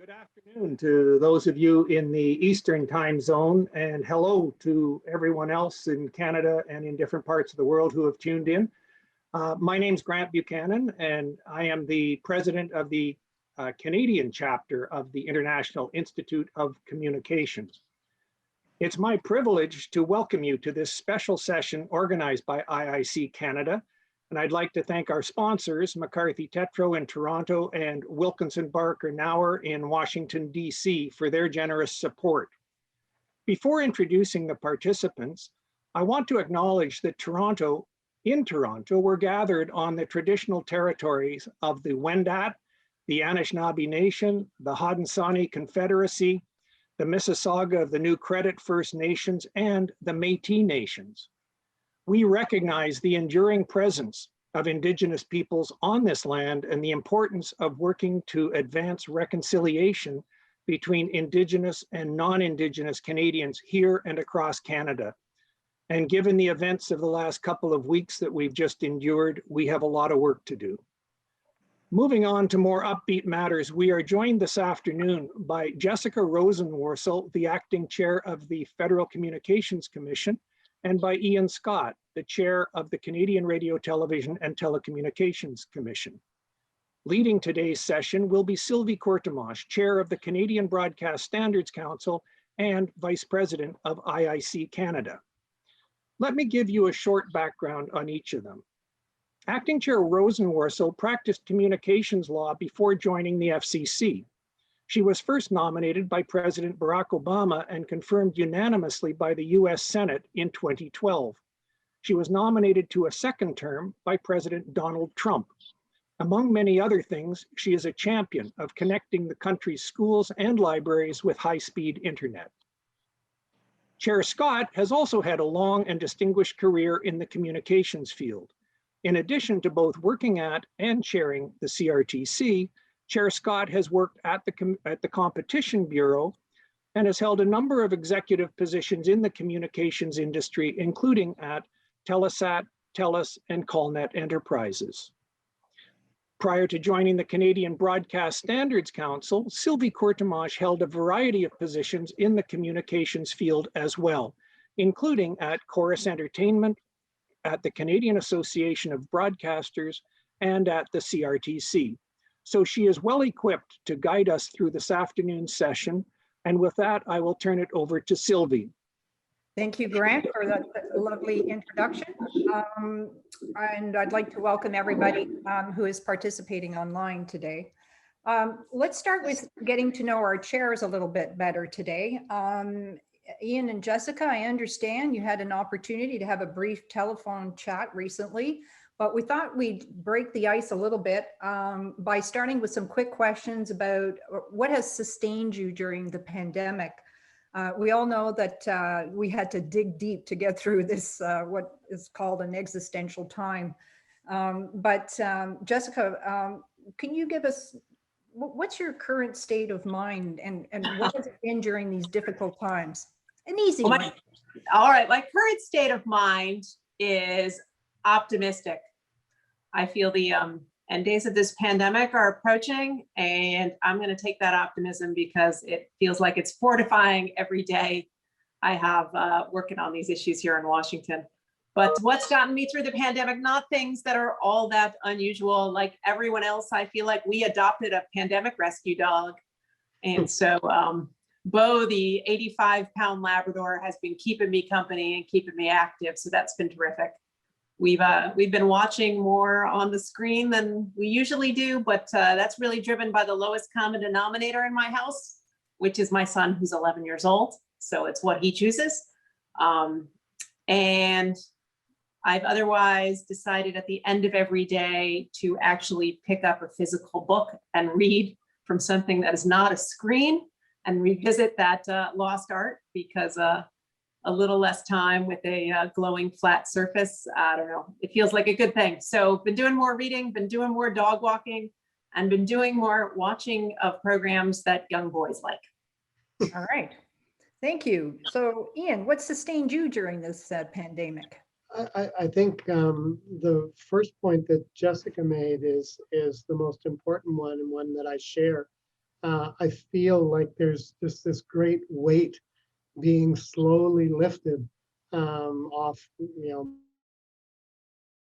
Good afternoon to those of you in the Eastern time zone, and hello to everyone else in Canada and in different parts of the world who have tuned in. My name's Grant Buchanan, and I am the president of the Canadian chapter of the International Institute of Communications. It's my privilege to welcome you to this special session organized by IIC Canada. And I'd like to thank our sponsors, McCarthy Tetro in Toronto and Wilkinson Barker Nauer in Washington, D.C. for their generous support. Before introducing the participants, I want to acknowledge that in Toronto, we're gathered on the traditional territories of the Wendat, the Anishinaabe Nation, the Haudenosaunee Confederacy, the Mississauga of the New Credit First Nations, and the Métis Nations. We recognize the enduring presence of Indigenous peoples on this land and the importance of working to advance reconciliation between Indigenous and non-Indigenous Canadians here and across Canada. And given the events of the last couple of weeks that we've just endured, we have a lot of work to do. Moving on to more upbeat matters, we are joined this afternoon by Jessica Rosenworcel, the acting chair of the Federal Communications Commission, and by Ian Scott, the chair of the Canadian Radio, Television and Telecommunications Commission. Leading today's session will be Sylvie Courtemanche, chair of the Canadian Broadcast Standards Council and vice president of IIC Canada. Let me give you a short background on each of them. Acting Chair Rosenworcel practiced communications law before joining the FCC. She was first nominated by President Barack Obama and confirmed unanimously by the US Senate in 2012. She was nominated to a second term by President Donald Trump. Among many other things, she is a champion of connecting the country's schools and libraries with high-speed internet. Chair Scott has also had a long and distinguished career in the communications field. In addition to both working at and chairing the CRTC, Chair Scott has worked at the Competition Bureau and has held a number of executive positions in the communications industry, including at Telesat, TELUS, and Callnet Enterprises. Prior to joining the Canadian Broadcast Standards Council, Sylvie Courtemanche held a variety of positions in the communications field as well, including at Chorus Entertainment, at the Canadian Association of Broadcasters, and at the CRTC. So she is well equipped to guide us through this afternoon's session. And with that, I will turn it over to Sylvie. Thank you, Grant, for that lovely introduction. And I'd like to welcome everybody who is participating online today. Let's start with getting to know our chairs a little bit better today. Ian and Jessica, I understand you had an opportunity to have a brief telephone chat recently, but we thought we'd break the ice a little bit by starting with some quick questions about what has sustained you during the pandemic. We all know that we had to dig deep to get through this, what is called an existential time. Jessica, can you give us, what's your current state of mind and what has it been during these difficult times? An easy one. All right, my current state of mind is optimistic. I feel the end days of this pandemic are approaching, and I'm going to take that optimism because it feels like it's fortifying every day I have working on these issues here in Washington. But what's gotten me through the pandemic, not things that are all that unusual. Like everyone else, I feel like we adopted a pandemic rescue dog. And so Bo, the 85-pound Labrador, has been keeping me company and keeping me active. So that's been terrific. We've been watching more on the screen than we usually do, but that's really driven by the lowest common denominator in my house, which is my son, who's 11 years old. So it's what he chooses. And I've otherwise decided at the end of every day to actually pick up a physical book and read from something that is not a screen and revisit that lost art, because a little less time with a glowing flat surface, I don't know, it feels like a good thing. So been doing more reading, been doing more dog walking, and been doing more watching of programs that young boys like. All right, thank you. So Ian, what sustained you during this pandemic? I think the first point that Jessica made is the most important one, and one that I share. I feel like there's just this great weight being slowly lifted off,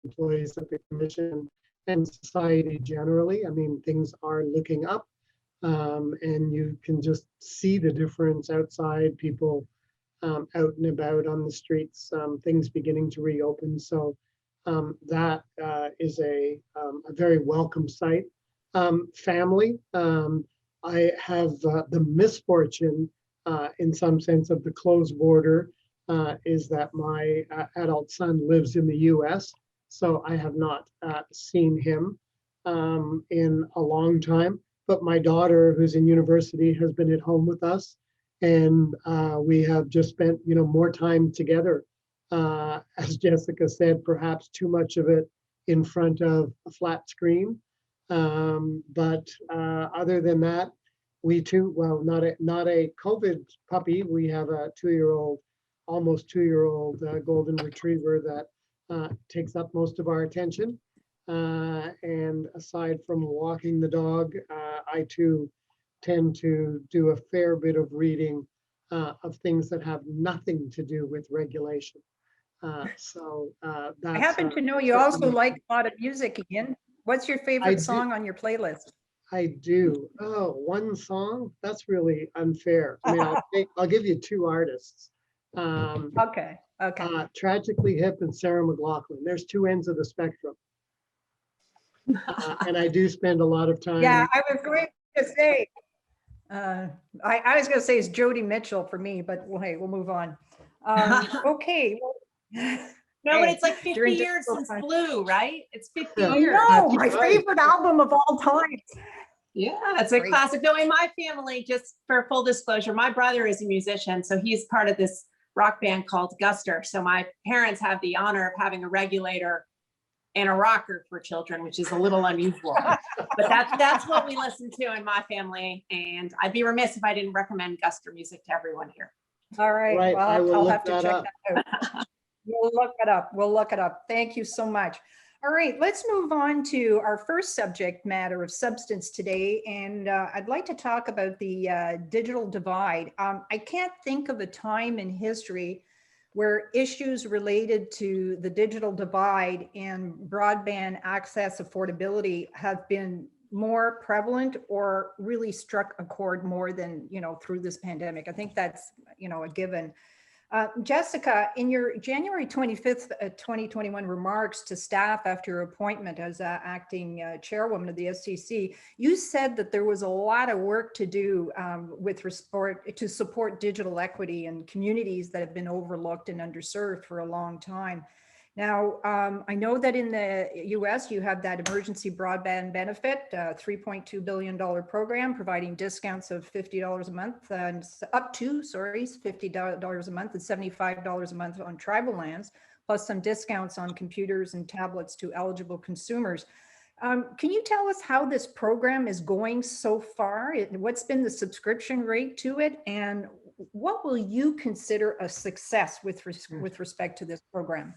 employees at the commission and society generally. I mean, things are looking up, and you can just see the difference outside, people out and about on the streets, things beginning to reopen. So that is a very welcome sight. Family, I have the misfortune, in some sense, of the closed border, is that my adult son lives in the US. So I have not seen him in a long time. But my daughter, who's in university, has been at home with us. And we have just spent, more time together. As Jessica said, perhaps too much of it in front of a flat screen. But other than that, we too, well, not a COVID puppy. We have a 2-year-old, almost 2-year-old golden retriever that takes up most of our attention. And aside from walking the dog, I too tend to do a fair bit of reading of things that have nothing to do with regulation. So I that's happen to know you also certainly- like a lot of music, Ian. What's your favorite do. song on your playlist? I do. Oh, one song? That's really unfair. I mean, I'll give you 2 artists. Okay, okay. Tragically Hip and Sarah McLachlan. There's 2 ends of the spectrum. And I do spend a lot of time. Yeah, I was going to say, I was going to say it's Joni Mitchell for me, but well, hey, we'll move on. Okay. well, No, but hey, it's like 50 during years difficult since times- Blue, right? It's 50 Yeah. I years. know, That's my right. favorite album of all time. Yeah, it's a Great. classic. No, in my family, just for full disclosure, my brother is a musician, so he's part of this rock band called Guster. So my parents have the honor of having a regulator and a rocker for children, which is a little unusual. But that's what we listen to in my family. And I'd be remiss if I didn't recommend Guster music to everyone here. All right, Right, I well, will I'll look have to that check up. that out. We'll look it up. We'll look it up. Thank you so much. All right, let's move on to our first subject matter of substance today. And I'd like to talk about the digital divide. I can't think of a time in history where issues related to the digital divide and broadband access affordability have been more prevalent or really struck a chord more than, through this pandemic. I think that's, a given. Jessica, in your January 25th, 2021 remarks to staff after your appointment as acting chairwoman of the SCC, you said that there was a lot of work to do with respect to support digital equity in communities that have been overlooked and underserved for a long time. Now, I know that in the US, you have that emergency broadband benefit, $3.2 billion program, providing discounts of $50 a month and up to, $50 a month and $75 a month on tribal lands, plus some discounts on computers and tablets to eligible consumers. Can you tell us how this program is going so far? What's been the subscription rate to it? And what will you consider a success with respect to this program?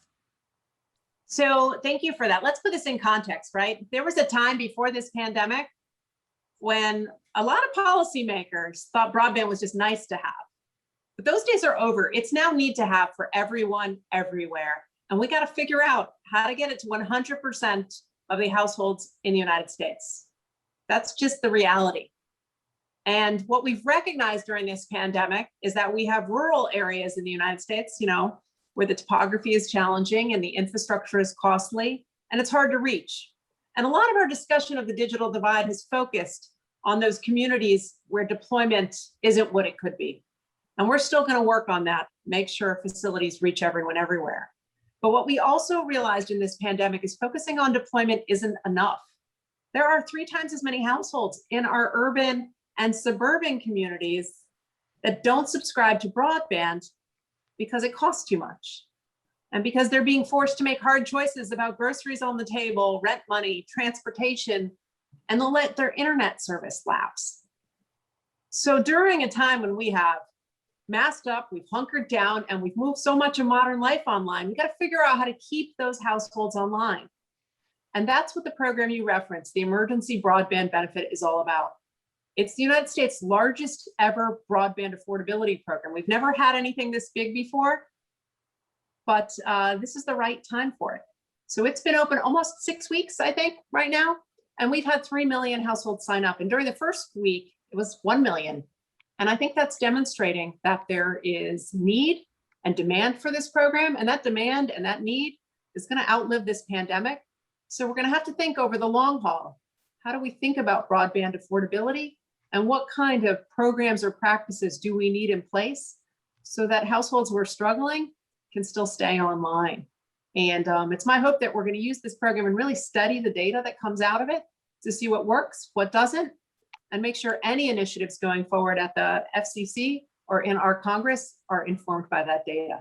So thank you for that. Let's put this in context, right? There was a time before this pandemic when a lot of policymakers thought broadband was just nice to have. But those days are over. It's now need to have for everyone, everywhere. And we got to figure out how to get it to 100% of the households in the United States. That's just the reality. And what we've recognized during this pandemic is that we have rural areas in the United States, where the topography is challenging and the infrastructure is costly and it's hard to reach. And a lot of our discussion of the digital divide has focused on those communities where deployment isn't what it could be. And we're still going to work on that, make sure facilities reach everyone everywhere. But what we also realized in this pandemic is focusing on deployment isn't enough. There are 3 times as many households in our urban and suburban communities that don't subscribe to broadband because it costs too much. And because they're being forced to make hard choices about groceries on the table, rent money, transportation, and they'll let their internet service lapse. So during a time when we have masked up, we've hunkered down, and we've moved so much of modern life online, we got to figure out how to keep those households online. And that's what the program you referenced, the Emergency Broadband Benefit, is all about. It's the United States' largest ever broadband affordability program. We've never had anything this big before, but this is the right time for it. So it's been open almost 6 weeks, I think, right now. And we've had 3 million households sign up. And during the first week, it was 1 million. And I think that's demonstrating that there is need and demand for this program. And that demand and that need is going to outlive this pandemic. So we're going to have to think over the long haul. How do we think about broadband affordability? And what kind of programs or practices do we need in place so that households who are struggling can still stay online? And it's my hope that we're going to use this program and really study the data that comes out of it to see what works, what doesn't, and make sure any initiatives going forward at the FCC or in our Congress are informed by that data.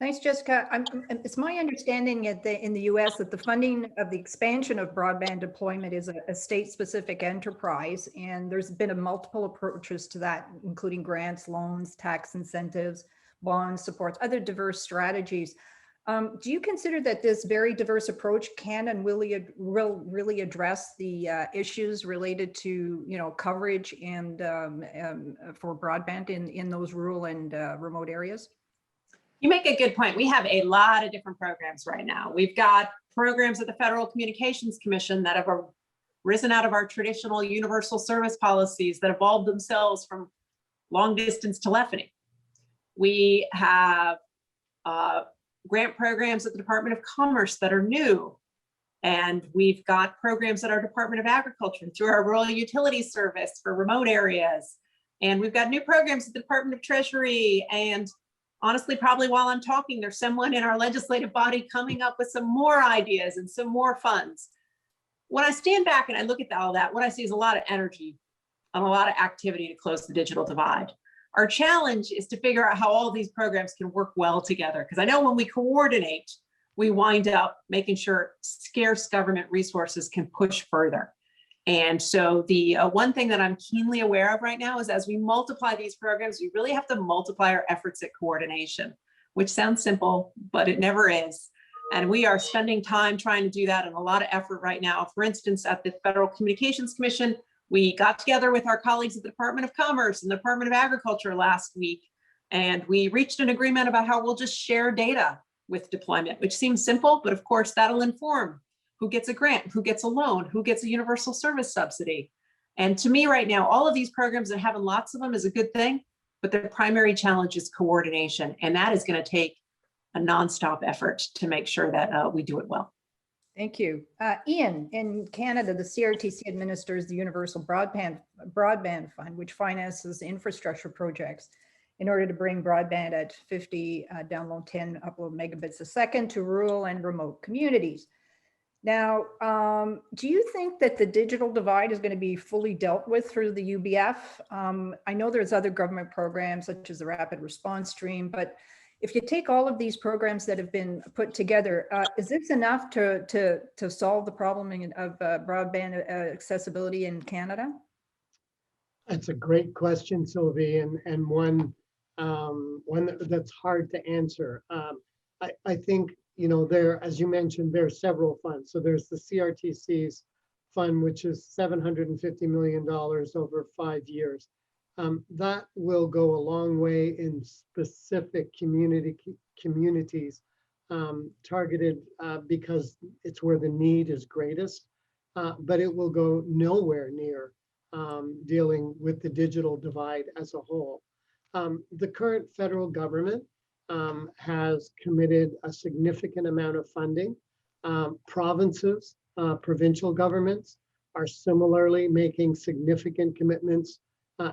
Thanks, Jessica. It's my understanding in the US that the funding of the expansion of broadband deployment is a state-specific enterprise, and there's been multiple approaches to that, including grants, loans, tax incentives, bonds, supports, other diverse strategies. Do you consider that this very diverse approach can and will really address the issues related to coverage and for broadband in those rural and remote areas? You make a good point. We have a lot of different programs right now. We've got programs at the Federal Communications Commission that have risen out of our traditional universal service policies that evolved themselves from long distance telephony. We have grant programs at the Department of Commerce that are new. And we've got programs at our Department of Agriculture through our Rural Utilities Service for remote areas. And we've got new programs at the Department of Treasury. And honestly, probably while I'm talking, there's someone in our legislative body coming up with some more ideas and some more funds. When I stand back and I look at all that, what I see is a lot of energy and a lot of activity to close the digital divide. Our challenge is to figure out how all these programs can work well together. Because I know when we coordinate, we wind up making sure scarce government resources can push further. And so the one thing that I'm keenly aware of right now is as we multiply these programs, we really have to multiply our efforts at coordination, which sounds simple, but it never is. And we are spending time trying to do that and a lot of effort right now. For instance, at the Federal Communications Commission, we got together with our colleagues at the Department of Commerce and the Department of Agriculture last week, and we reached an agreement about how we'll just share data with deployment, which seems simple, but of course that'll inform who gets a grant, who gets a loan, who gets a universal service subsidy. And to me right now, all of these programs and having lots of them is a good thing, but the primary challenge is coordination. And that is going to take a nonstop effort to make sure that we do it well. Thank you. Ian, in Canada, the CRTC administers the Universal Broadband Fund, which finances infrastructure projects in order to bring broadband at 50 download 10 upload megabits a second to rural and remote communities. Now, do you think that the digital divide is going to be fully dealt with through the UBF? I know there's other government programs such as the Rapid Response Stream, but if you take all of these programs that have been put together, is this enough to solve the problem of broadband accessibility in Canada? That's a great question, Sylvie, and one that's hard to answer. I think, there, as you mentioned, there are several funds. So there's the CRTC's fund, which is $750 million over 5 years. That will go a long way in specific communities targeted because it's where the need is greatest, but it will go nowhere near dealing with the digital divide as a whole. The current federal government has committed a significant amount of funding. Provinces, provincial governments are similarly making significant commitments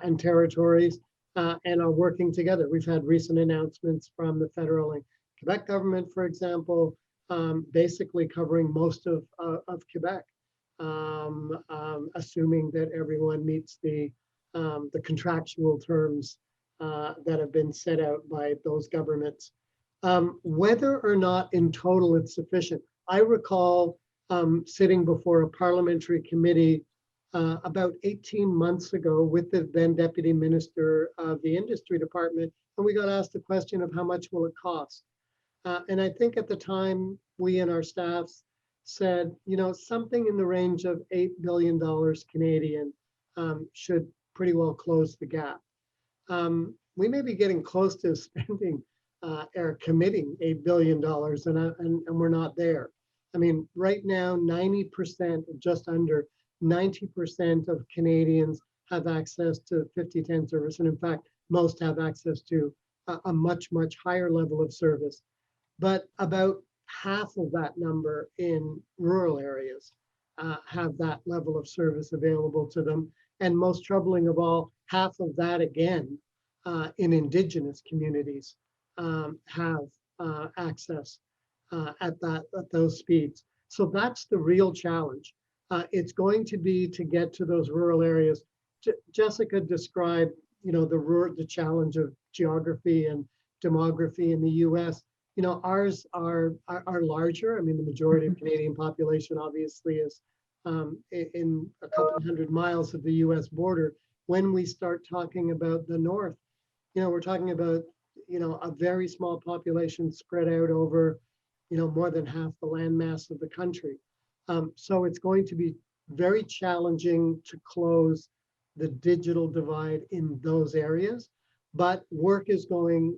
and territories and are working together. We've had recent announcements from the federal and Quebec government, for example, basically covering most of Quebec, assuming that everyone meets the contractual terms that have been set out by those governments. Whether or not in total it's sufficient, I recall sitting before a parliamentary committee about 18 months ago with the then Deputy Minister of the Industry Department, and we got asked the question of how much will it cost? And I think at the time, we and our staffs said, something in the range of $8 billion Canadian should pretty well close the gap. We may be getting close to spending or committing $8 billion, and we're not there. I mean, right now, 90%, just under 90% of Canadians have access to 5010 service. And in fact, most have access to a much, much higher level of service. But about half of that number in rural areas have that level of service available to them. And most troubling of all, half of that again in Indigenous communities have access at those speeds. So that's the real challenge. It's going to be to get to those rural areas. Jessica described, the challenge of geography and demography in the U.S. Ours are larger. I mean, the majority of Canadian population obviously is in a couple hundred miles of the U.S. border. When we start talking about the north, we're talking about a very small population spread out over more than half the landmass of the country. So it's going to be very challenging to close the digital divide in those areas, but work is going,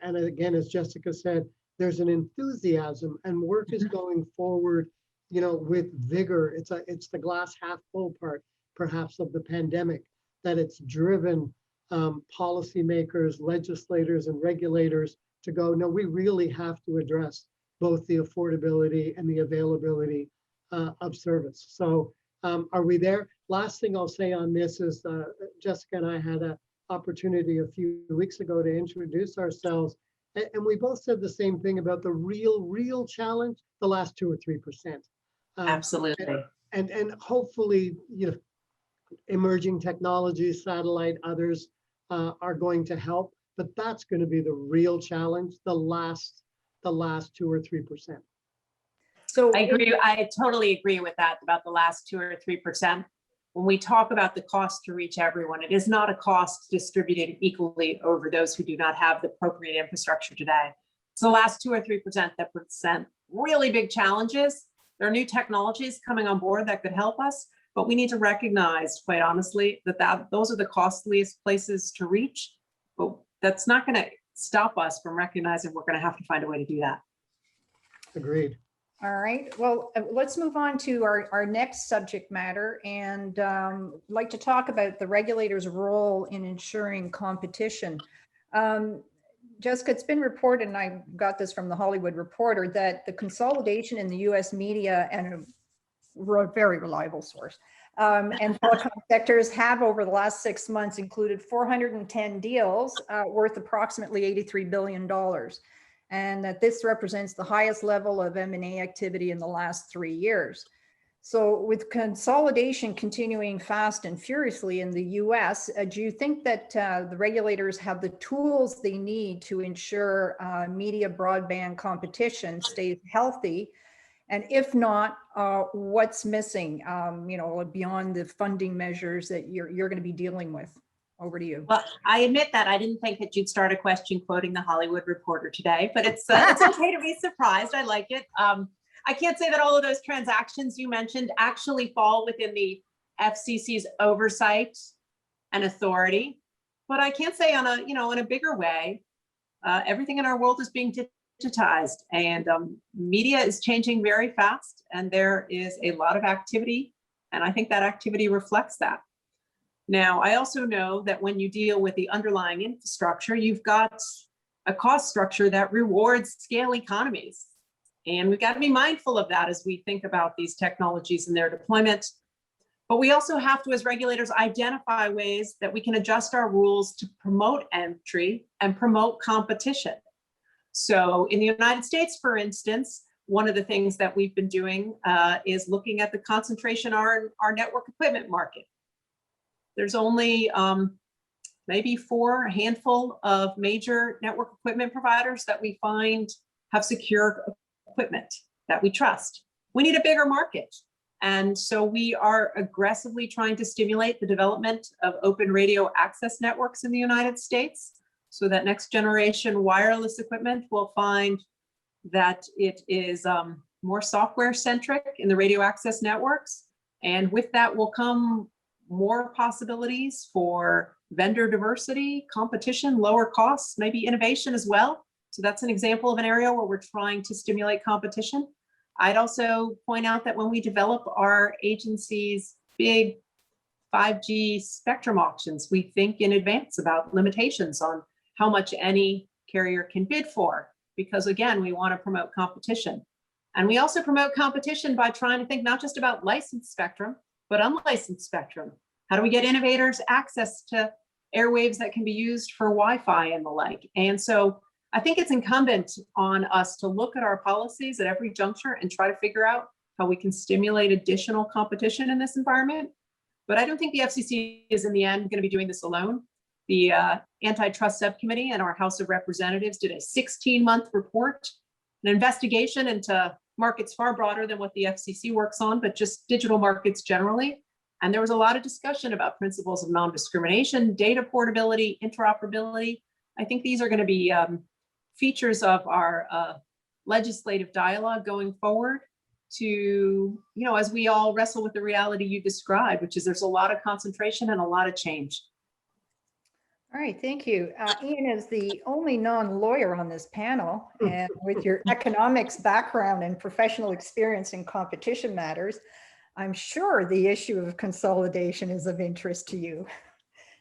and again, as Jessica said, there's an enthusiasm and work is going forward, with vigor. It's the glass half full part, perhaps, of the pandemic, that it's driven policymakers, legislators, and regulators to go, no, we really have to address both the affordability and the availability of service. So are we there? Last thing I'll say on this is Jessica and I had an opportunity a few weeks ago to introduce ourselves, and we both said the same thing about the real challenge, the last 2 or 3%. Absolutely. And hopefully, emerging technologies, satellite, others are going to help, but that's going to be the real challenge, the last 2 or 3%. So I agree. I totally agree with that about the last 2 or 3%. When we talk about the cost to reach everyone, it is not a cost distributed equally over those who do not have the appropriate infrastructure today. So the last 2 or 3% that present really big challenges. There are new technologies coming on board that could help us, but we need to recognize, quite honestly, that those are the costliest places to reach. But that's not going to stop us from recognizing we're going to have to find a way to do that. Agreed. all right, well, let's move on to our next subject matter, and like to talk about the regulator's role in ensuring competition. Jessica, it's been reported, and I got this from the Hollywood Reporter, that the consolidation in the US media, and a very reliable source, and telecom sectors have over the last 6 months included 410 deals worth approximately $83 billion. And that this represents the highest level of M&A activity in the last 3 years. So with consolidation continuing fast and furiously in the US, do you think that the regulators have the tools they need to ensure media broadband competition stays healthy? And if not, what's missing, beyond the funding measures that you're going to be dealing with? Over to you. Well, I admit that I didn't think that you'd start a question quoting the Hollywood Reporter today, but it's okay to be surprised. I like it. I can't say that all of those transactions you mentioned actually fall within the FCC's oversight and authority, but I can say on in a bigger way, everything in our world is being digitized, and media is changing very fast, and there is a lot of activity, and I think that activity reflects that. Now, I also know that when you deal with the underlying infrastructure, you've got a cost structure that rewards scale economies. And we've got to be mindful of that as we think about these technologies and their deployment. But we also have to, as regulators, identify ways that we can adjust our rules to promote entry and promote competition. So in the United States, for instance, one of the things that we've been doing is looking at the concentration of our network equipment market. There's only maybe a handful of major network equipment providers that we find have secure equipment that we trust. We need a bigger market. And so we are aggressively trying to stimulate the development of open radio access networks in the United States, so that next generation wireless equipment will find that it is more software centric in the radio access networks. And with that will come more possibilities for vendor diversity, competition, lower costs, maybe innovation as well. So that's an example of an area where we're trying to stimulate competition. I'd also point out that when we develop our agency's big 5G spectrum auctions, we think in advance about limitations on how much any carrier can bid for, because again, we want to promote competition. And we also promote competition by trying to think not just about licensed spectrum, but unlicensed spectrum. How do we get innovators access to airwaves that can be used for Wi-Fi and the like? And so I think it's incumbent on us to look at our policies at every juncture and try to figure out how we can stimulate additional competition in this environment. But I don't think the FCC is in the end going to be doing this alone. The antitrust subcommittee and our House of Representatives did a 16-month report, an investigation into markets far broader than what the FCC works on, but just digital markets generally. And there was a lot of discussion about principles of non-discrimination, data portability, interoperability. I think these are going to be features of our legislative dialogue going forward to, as we all wrestle with the reality you described, which is there's a lot of concentration and a lot of change. All right, thank you. Ian is the only non-lawyer on this panel, and with your economics background and professional experience in competition matters, I'm sure the issue of consolidation is of interest to you.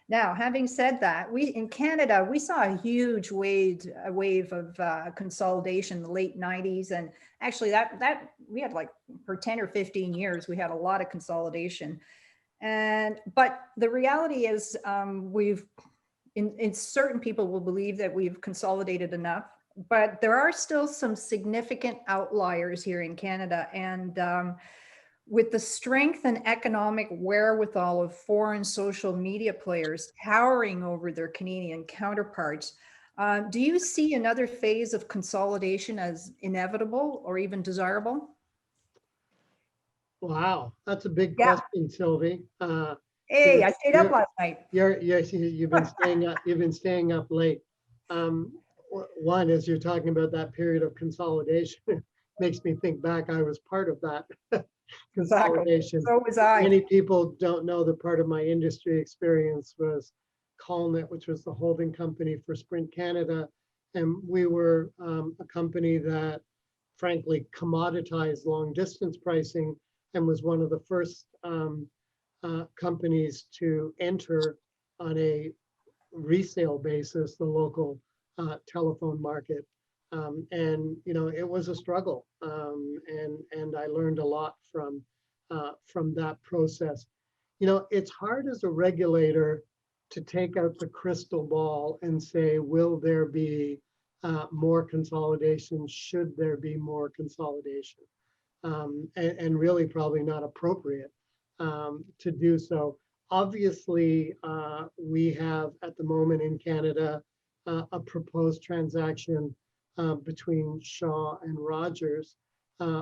Now, having said that, in Canada, we saw a huge wave of consolidation in the late 90s. And actually that we had like for 10 or 15 years, we had a lot of consolidation. But the reality is certain people will believe that we've consolidated enough, but there are still some significant outliers here in Canada. And with the strength and economic wherewithal of foreign social media players towering over their Canadian counterparts, do you see another phase of consolidation as inevitable or even desirable? Wow, that's a big question, Sylvie. Hey, I stayed up last night. You've been staying up late. One, as you're talking about that period of consolidation, makes me think back. I was part of that consolidation. Exactly. So was I. Many people don't know that part of my industry experience was Callnet, which was the holding company for Sprint Canada, and we were a company that, frankly, commoditized long distance pricing and was one of the first companies to enter on a resale basis the local telephone market. And it was a struggle, and I learned a lot from that process. It's hard as a regulator to take out the crystal ball and say, will there be more consolidation? Should there be more consolidation? And really probably not appropriate to do so. Obviously, we have at the moment in Canada a proposed transaction between Shaw and Rogers,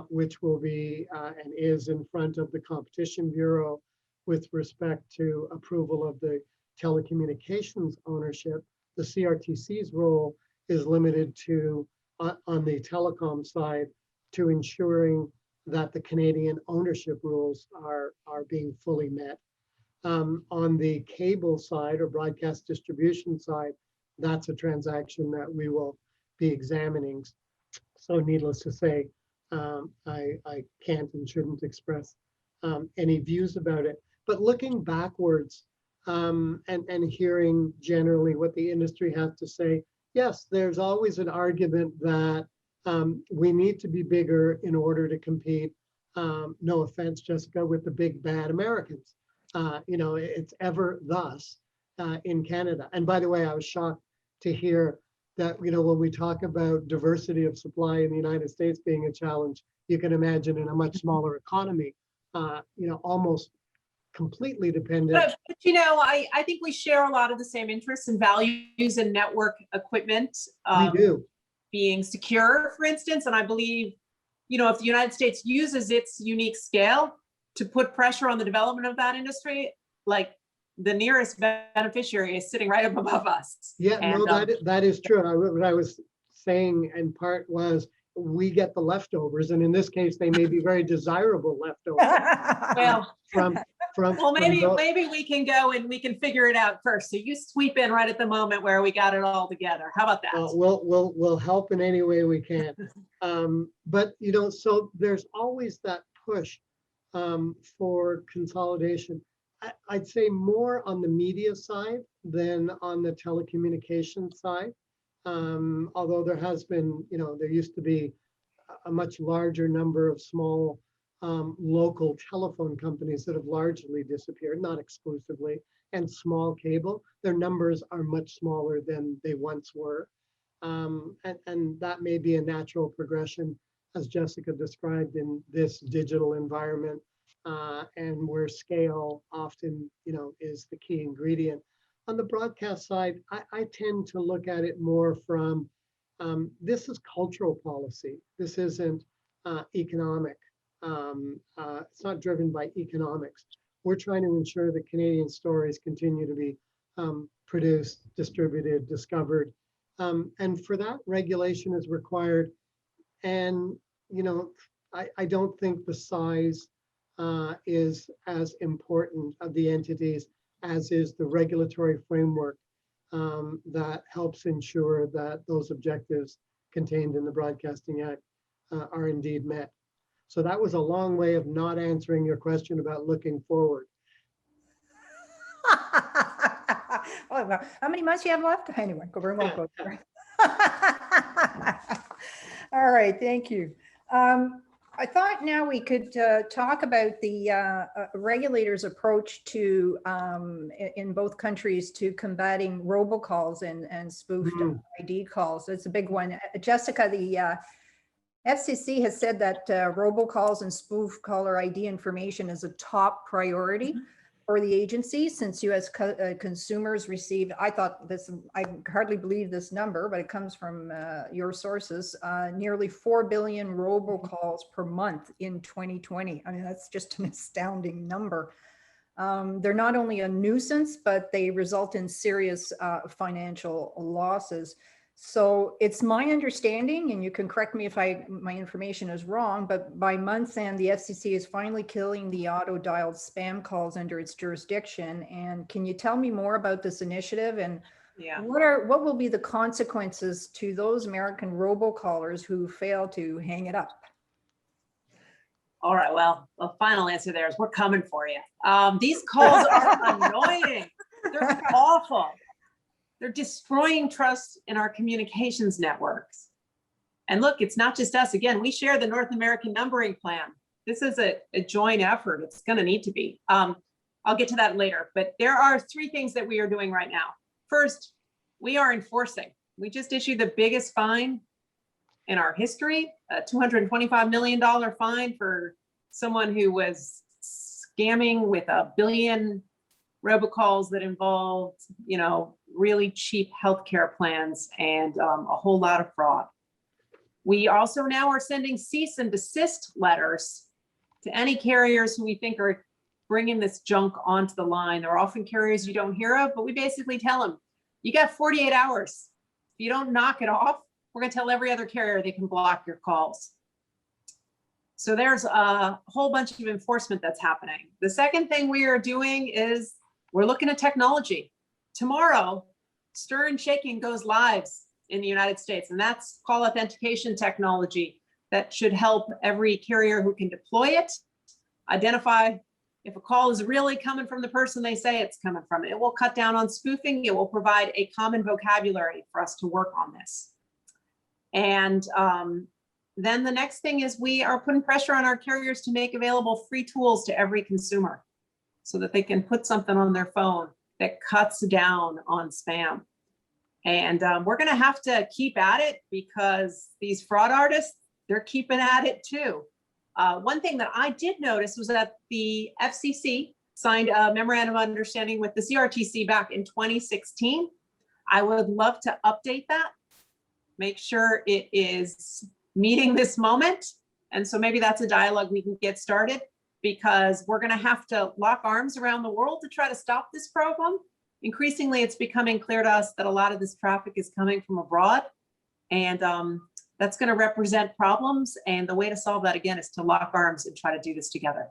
which will be and is in front of the Competition Bureau with respect to approval of the telecommunications ownership. The CRTC's role is limited to, on the telecom side, to ensuring that the Canadian ownership rules are being fully met. On the cable side or broadcast distribution side, that's a transaction that we will be examining. So needless to say, I can't and shouldn't express any views about it. But looking backwards and hearing generally what the industry has to say, yes, there's always an argument that we need to be bigger in order to compete. No offense, Jessica, with the big bad Americans. It's ever thus in Canada. And by the way, I was shocked to hear that, when we talk about diversity of supply in the United States being a challenge, you can imagine in a much smaller economy, almost completely dependent. But I think we share a lot of the same interests and values in network equipment. We do. Being secure, for instance, and I believe, if the United States uses its unique scale to put pressure on the development of that industry, like the nearest beneficiary is sitting right up above us. Yeah, and, no, that is true. What I was saying in part was we get the leftovers, and in this case, they may be very desirable leftovers Well, Well, from those- maybe we can go and we can figure it out first. So you sweep in right at the moment where we got it all together. How about that? we'll help in any way we can. But so there's always that push for consolidation. I'd say more on the media side than on the telecommunications side. Although there has been, there used to be a much larger number of small local telephone companies that have largely disappeared, not exclusively, and small cable. Their numbers are much smaller than they once were. And that may be a natural progression, as Jessica described, in this digital environment, and where scale often, is the key ingredient. On the broadcast side, I tend to look at it more from, this is cultural policy. This isn't economic. It's not driven by economics. We're trying to ensure that Canadian stories continue to be produced, distributed, discovered. And for that, regulation is required. And, I don't think the size is as important of the entities as is the regulatory framework that helps ensure that those objectives contained in the Broadcasting Act are indeed met. So that was a long way of not answering your question about looking forward. Oh, well, how many months you have left? Anyway, go very well. All right, thank you. I thought now we could talk about the regulators' approach to, in both countries, to combating robocalls and spoofed ID calls. It's a big one. Jessica, the FCC has said that robocalls and spoof caller ID information is a top priority for the agency since U.S. consumers received, I thought this, I hardly believe this number, but it comes from your sources, nearly 4 billion robocalls per month in 2020. I mean, that's just an astounding number. They're not only a nuisance, but they result in serious financial losses. So it's my understanding, and you can correct me if my information is wrong, but by month's end, the FCC is finally killing the auto-dialed spam calls under its jurisdiction. And can you tell me more about this initiative and what will be the consequences to those American robocallers who fail to hang it up? All right, well, the final answer there is we're coming for you. These calls are annoying. They're awful. They're destroying trust in our communications networks. And look, it's not just us. Again, we share the North American numbering plan. This is a joint effort. It's going to need to be. I'll get to that later. But there are 3 things that we are doing right now. First, we are enforcing. We just issued the biggest fine in our history, a $225 million fine for someone who was scamming with 1 billion robocalls that involved, really cheap healthcare plans and a whole lot of fraud. We also now are sending cease and desist letters to any carriers who we think are bringing this junk onto the line. There are often carriers you don't hear of, but we basically tell them, you got 48 hours. If you don't knock it off, we're going to tell every other carrier they can block your calls. So there's a whole bunch of enforcement that's happening. The second thing we are doing is we're looking at technology. Tomorrow, Stir and Shaking goes live in the United States, and that's call authentication technology that should help every carrier who can deploy it identify if a call is really coming from the person they say it's coming from. It will cut down on spoofing. It will provide a common vocabulary for us to work on this. And then the next thing is we are putting pressure on our carriers to make available free tools to every consumer so that they can put something on their phone that cuts down on spam. And we're going to have to keep at it because these fraud artists, they're keeping at it too. One thing that I did notice was that the FCC signed a memorandum of understanding with the CRTC back in 2016. I would love to update that, make sure it is meeting this moment. And so maybe that's a dialogue we can get started, because we're going to have to lock arms around the world to try to stop this problem. Increasingly, it's becoming clear to us that a lot of this traffic is coming from abroad, and that's going to represent problems. And the way to solve that, again, is to lock arms and try to do this together.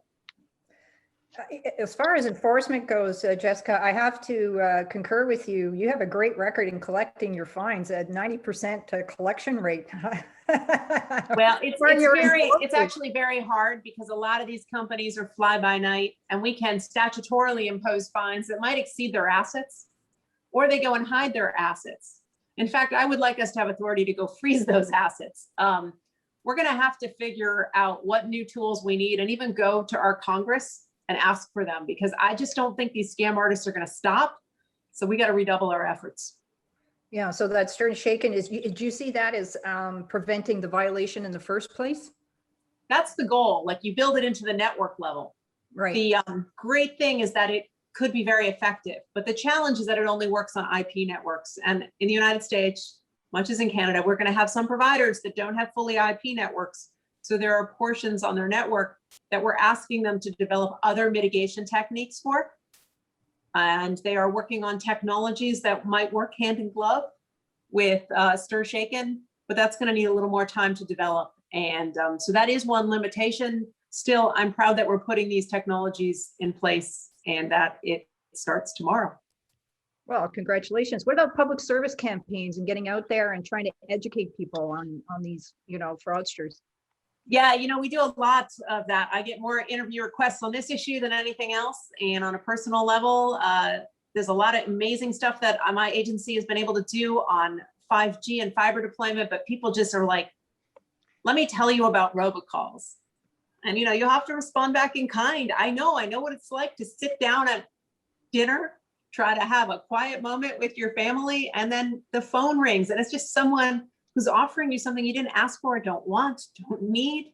As far as enforcement goes, Jessica, I have to concur with you. You have a great record in collecting your fines at 90% collection rate. Well, For your it's enforcement. actually very hard because a lot of these companies are fly by night, and we can statutorily impose fines that might exceed their assets, or they go and hide their assets. In fact, I would like us to have authority to go freeze those assets. We're going to have to figure out what new tools we need and even go to our Congress and ask for them, because I just don't think these scam artists are going to stop. So we got to redouble our efforts. Yeah, so that Stern Shaken is, did you see that as preventing the violation in the first place? That's the goal. Like, you build it into the network level. Right. The great thing is that it could be very effective, but the challenge is that it only works on IP networks. And in the United States, much as in Canada, we're going to have some providers that don't have fully IP networks. So there are portions on their network that we're asking them to develop other mitigation techniques for. And they are working on technologies that might work hand in glove with Stir Shaken, but that's going to need a little more time to develop. And so that is one limitation. Still, I'm proud that we're putting these technologies in place and that it starts tomorrow. Well, congratulations. What about public service campaigns and getting out there and trying to educate people on these, fraudsters? Yeah, we do a lot of that. I get more interview requests on this issue than anything else. And on a personal level, there's a lot of amazing stuff that my agency has been able to do on 5G and fiber deployment, but people just are like, let me tell you about robocalls. And, you have to respond back in kind. I know what it's like to sit down at dinner, try to have a quiet moment with your family, and then the phone rings and it's just someone who's offering you something you didn't ask for, don't want, don't need.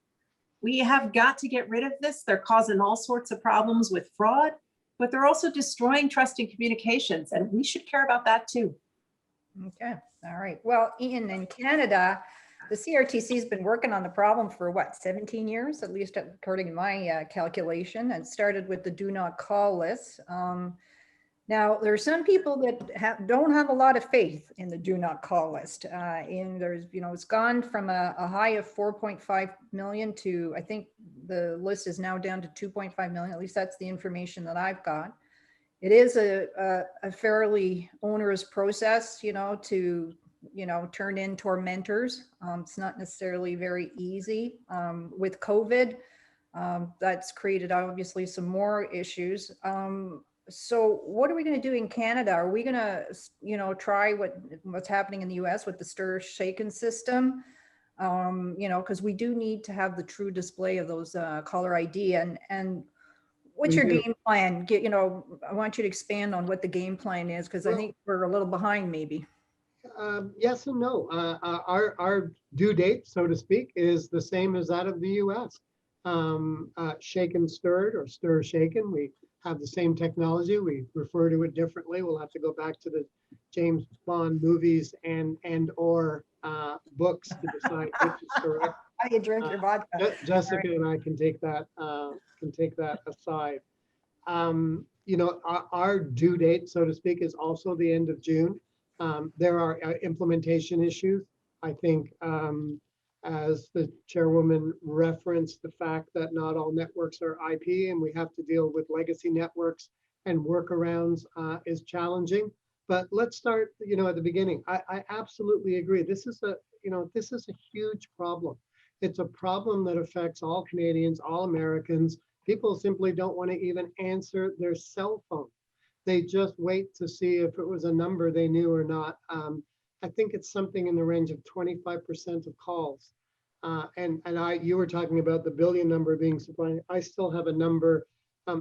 We have got to get rid of this. They're causing all sorts of problems with fraud, but they're also destroying trust in communications, and we should care about that too. Okay, all right. Well, Ian, in Canada, the CRTC has been working on the problem for 17 years, at least according to my calculation, and started with the do not call list. Now, there are some people that don't have a lot of faith in the do not call list. And there's, it's gone from a high of 4.5 million to, I think the list is now down to 2.5 million. At least that's the information that I've got. It is a fairly onerous process, to, turn in tormentors. It's not necessarily very easy. With COVID, that's created obviously some more issues. So what are we going to do in Canada? Are we going to, try what's happening in the US with the Stir Shaken system? Because we do need to have the true display of those caller ID. And what's your game plan? I want you to expand on what the game plan is, because I think we're a little behind maybe. Yes and no. Our due date, so to speak, is the same as that of the US. Shaken Stirred or Stir Shaken. We have the same technology. We refer to it differently. We'll have to go back to the James Bond movies and or books to decide which is correct. How you drink your vodka. Jessica and I can take that aside. Our due date, so to speak, is also the end of June. There are implementation issues. I think as the chairwoman referenced, the fact that not all networks are IP and we have to deal with legacy networks and workarounds is challenging. But let's start, at the beginning. I absolutely agree. This is a huge problem. It's a problem that affects all Canadians, all Americans. People simply don't want to even answer their cell phone. They just wait to see if it was a number they knew or not. I think it's something in the range of 25% of calls. You were talking about the billion number being surprising. I still have a number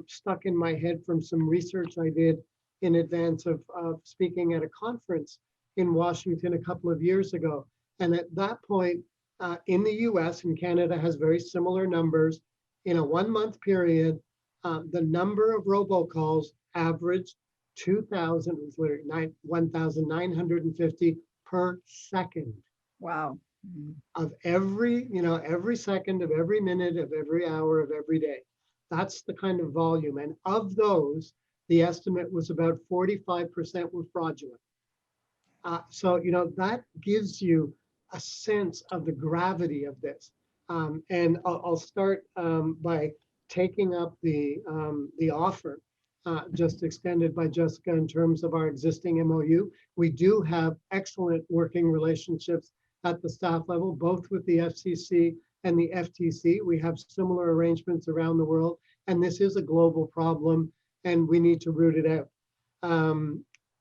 stuck in my head from some research I did in advance of speaking at a conference in Washington a couple of years ago. And at that point, in the US and Canada has very similar numbers. In a 1 month period, the number of robocalls averaged 1,950 per second. Wow. Of every second of every minute of every hour of every day. That's the kind of volume. And of those, the estimate was about 45% were fraudulent. So that gives you a sense of the gravity of this. And I'll start by taking up the offer just extended by Jessica in terms of our existing MOU. We do have excellent working relationships at the staff level, both with the FCC and the FTC. We have similar arrangements around the world, and this is a global problem, and we need to root it out.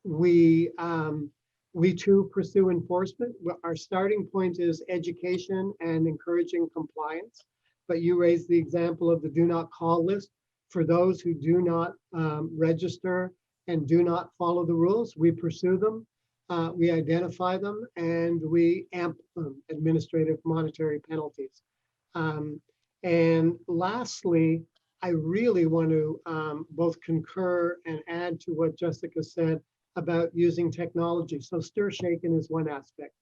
We too pursue enforcement. Our starting point is education and encouraging compliance. But you raised the example of the do not call list. For those who do not register and do not follow the rules, we pursue them, we identify them, and we amp them, administrative monetary penalties. And lastly, I really want to both concur and add to what Jessica said about using technology. So stir shaken is one aspect.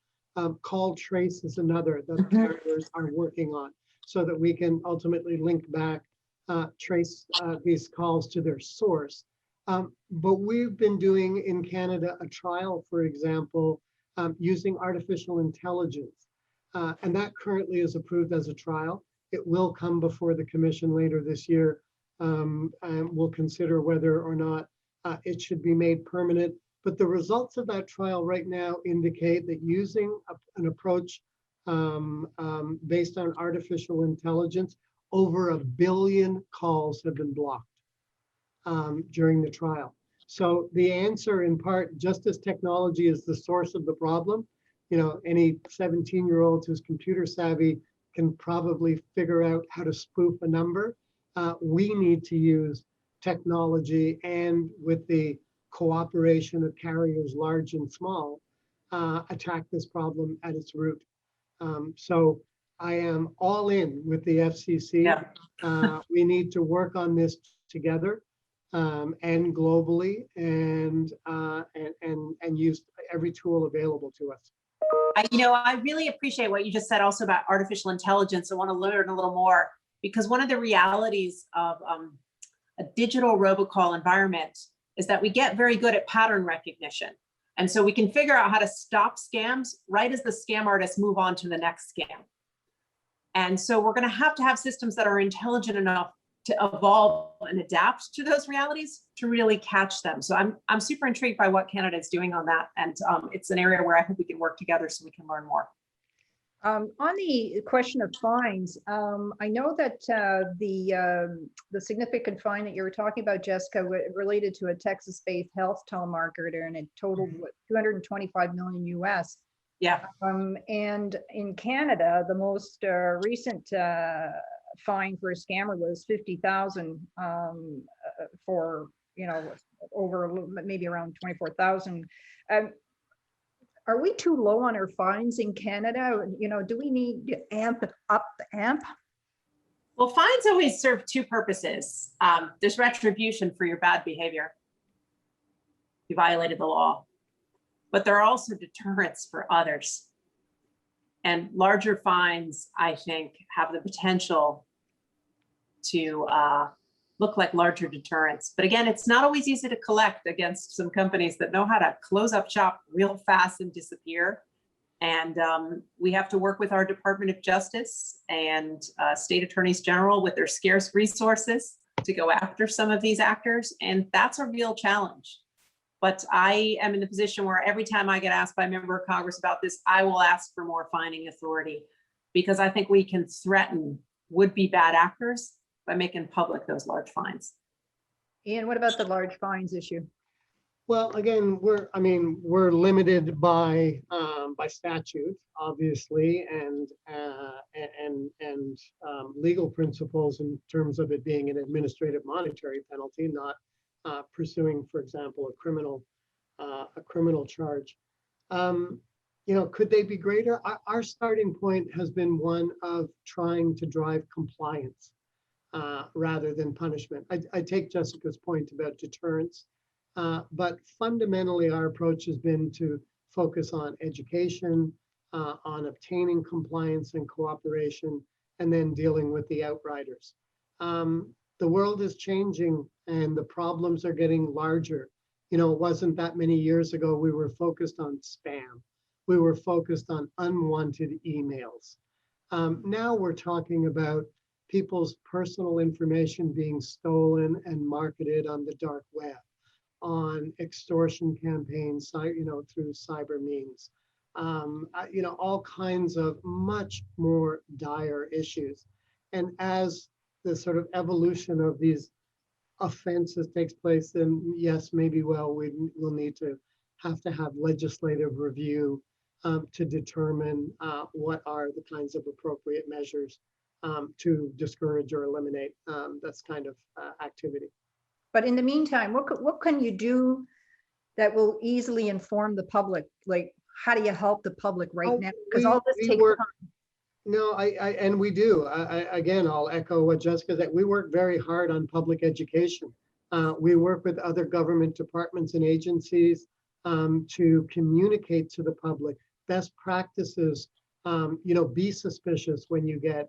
Call trace is another that carriers are working on, so that we can ultimately link back, trace these calls to their source. But we've been doing in Canada a trial, for example, using artificial intelligence. And that currently is approved as a trial. It will come before the commission later this year, and we'll consider whether or not it should be made permanent. But the results of that trial right now indicate that using an approach based on artificial intelligence, over 1 billion calls have been blocked during the trial. So the answer, in part, just as technology is the source of the problem, you know, any 17-year-old who's computer savvy can probably figure out how to spoof a number. We need to use technology, and with the cooperation of carriers large and small, attack this problem at its root. So I am all in with the FCC. Yeah. We need to work on this together and globally, and use every tool available to us. I really appreciate what you just said also about artificial intelligence. I want to learn a little more, because one of the realities of a digital robocall environment is that we get very good at pattern recognition. And so we can figure out how to stop scams right as the scam artists move on to the next scam. And so we're going to have systems that are intelligent enough to evolve and adapt to those realities to really catch them. So I'm super intrigued by what Canada is doing on that. And it's an area where I hope we can work together so we can learn more. On the question of fines, I know that the significant fine that you were talking about, Jessica, related to a Texas-based health telemarketer, and it totaled what, 225 million US. Yeah. And in Canada, the most recent fine for a scammer was 50,000 for, you know, over maybe around 24,000. Are we too low on our fines in Canada? You know, do we need to amp up the amp? Well, fines always serve two purposes. There's retribution for your bad behavior. You violated the law. But there are also deterrents for others. And larger fines, I think, have the potential to look like larger deterrents. But again, it's not always easy to collect against some companies that know how to close up shop real fast and disappear. And we have to work with our Department of Justice and state attorneys general with their scarce resources to go after some of these actors. And that's a real challenge. But I am in the position where every time I get asked by a member of Congress about this, I will ask for more fining authority, because I think we can threaten would-be bad actors by making public those large fines. Ian, what about the large fines issue? Well, again, we're limited by statute, obviously, and legal principles in terms of it being an administrative monetary penalty, not pursuing, for example, a criminal charge. You know, could they be greater? Our starting point has been one of trying to drive compliance rather than punishment. I take Jessica's point about deterrence, but fundamentally our approach has been to focus on education, on obtaining compliance and cooperation, and then dealing with the outriders. The world is changing and the problems are getting larger. You know, it wasn't that many years ago we were focused on spam. We were focused on unwanted emails. Now we're talking about people's personal information being stolen and marketed on the dark web, on extortion campaigns, through cyber means, all kinds of much more dire issues. And as the sort of evolution of these offenses takes place, then yes, maybe we'll need to have legislative review to determine what are the kinds of appropriate measures to discourage or eliminate this kind of activity. But in the meantime, what can you do that will easily inform the public? Like, how do you help the public right now? Because all this takes time. No, and we do. Again, I'll echo what Jessica said. We work very hard on public education. We work with other government departments and agencies to communicate to the public best practices. Be suspicious when you get,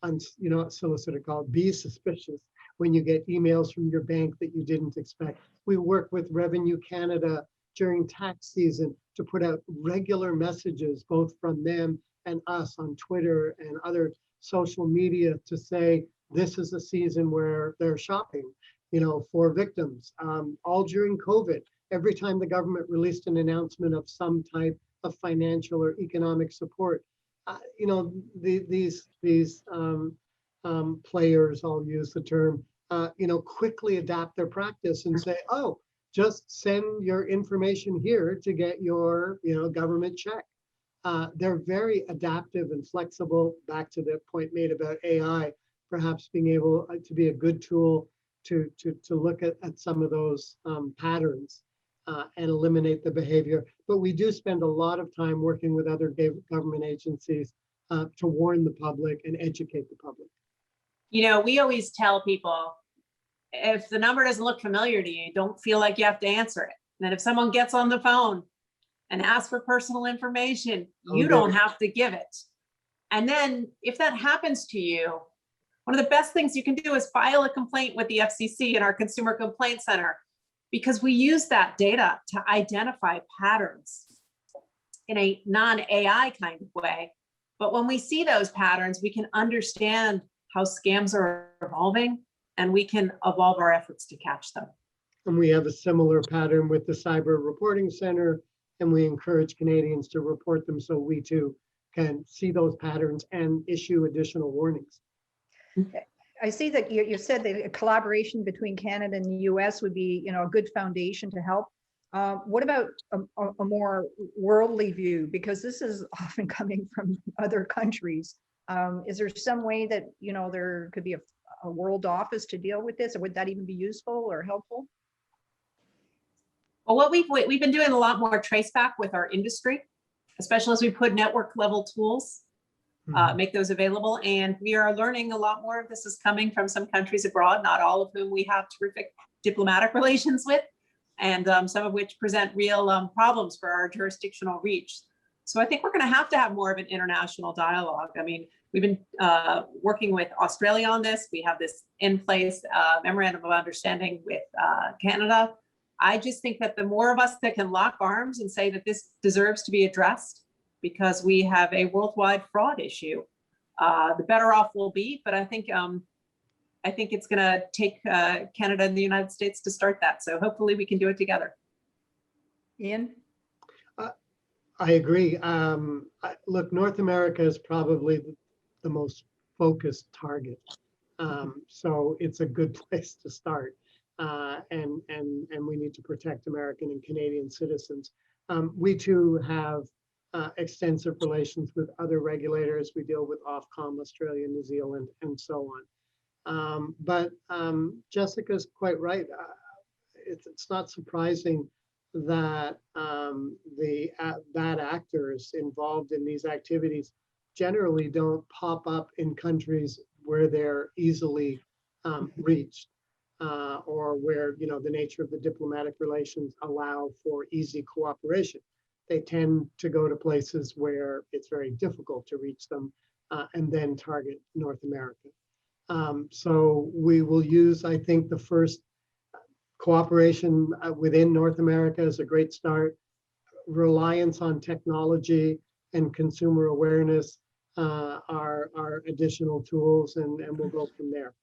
unsolicited call. Be suspicious when you get emails from your bank that you didn't expect. We work with Revenue Canada during tax season to put out regular messages, both from them and us on Twitter and other social media, to say this is a season where they're shopping, for victims. All during COVID, every time the government released an announcement of some type of financial or economic support, these players, I'll use the term, quickly adapt their practice and say, oh, just send your information here to get your, government check. They're very adaptive and flexible. Back to the point made about AI, perhaps being able to be a good tool to look at some of those patterns and eliminate the behavior. But we do spend a lot of time working with other government agencies to warn the public and educate the public. We always tell people, if the number doesn't look familiar to you, don't feel like you have to answer it. And then if someone gets on the phone and asks for personal information, you don't have to give it. And then if that happens to you, one of the best things you can do is file a complaint with the FCC and our Consumer Complaint Center, because we use that data to identify patterns in a non-AI kind of way. But when we see those patterns, we can understand how scams are evolving, and we can evolve our efforts to catch them. And we have a similar pattern with the Cyber Reporting Center, and we encourage Canadians to report them so we too can see those patterns and issue additional warnings. I see that you said that a collaboration between Canada and the US would be, a good foundation to help. What about a more worldly view? Because this is often coming from other countries. Is there some way that, there could be a world office to deal with this, or would that even be useful or helpful? Well, what we've been doing a lot more traceback with our industry, especially as we put network level tools, make those available. And we are learning a lot more of this is coming from some countries abroad, not all of whom we have terrific diplomatic relations with, and some of which present real problems for our jurisdictional reach. So I think we're going to have more of an international dialogue. I mean, we've been working with Australia on this. We have this in place memorandum of understanding with Canada. I just think that the more of us that can lock arms and say that this deserves to be addressed, because we have a worldwide fraud issue, the better off we'll be. But I think it's going to take Canada and the United States to start that. So hopefully we can do it together. Ian? I agree. Look, North America is probably the most focused target. So it's a good place to start. And we need to protect American and Canadian citizens. We too have extensive relations with other regulators. We deal with Ofcom, Australia, New Zealand, and so on. But Jessica's quite right. It's not surprising that the bad actors involved in these activities generally don't pop up in countries where they're easily reached, or where the nature of the diplomatic relations allow for easy cooperation. They tend to go to places where it's very difficult to reach them, and then target North America. So we will use, I think, the first cooperation within North America is a great start. Reliance on technology and consumer awareness are additional tools, and we'll go from there.